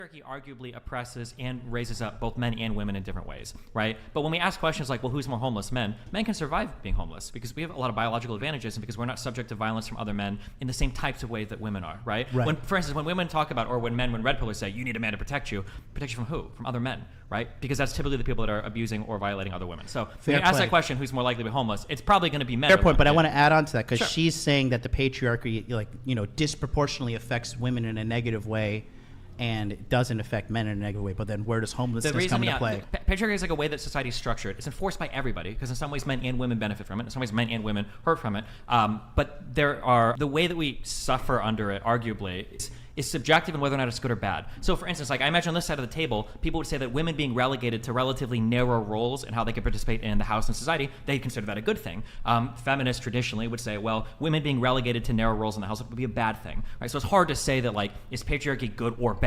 Patriarchy arguably oppresses and raises up both men and women in different ways, right? But when we ask questions like, well, who's more homeless? Men can survive being homeless because we have a lot of biological advantages and because we're not subject to violence from other men in the same types of ways that women are, right? When, for instance, when women talk about, or when men, when red pillars say, you need a man to protect you from who? From other men, right? Because that's typically the people that are abusing or violating other women. So when you ask that question, who's more likely to be homeless, it's probably going to be men. Fair point, but I want to add on to that because she's saying that the patriarchy, disproportionately affects women in a negative way, and it doesn't affect men in a negative way. But then where does homelessness come into play? Patriarchy is like a way that society is structured. It's enforced by everybody because in some ways men and women benefit from it. In some ways men and women hurt from it. But the way that we suffer under it, arguably, is subjective in whether or not it's good or bad. So for instance, like I imagine on this side of the table, people would say that women being relegated to relatively narrow roles and how they can participate in the house and society, they consider that a good thing. Feminists traditionally would say, well, women being relegated to narrow roles in the house would be a bad thing, right? So it's hard to say that, like, is patriarchy good or bad?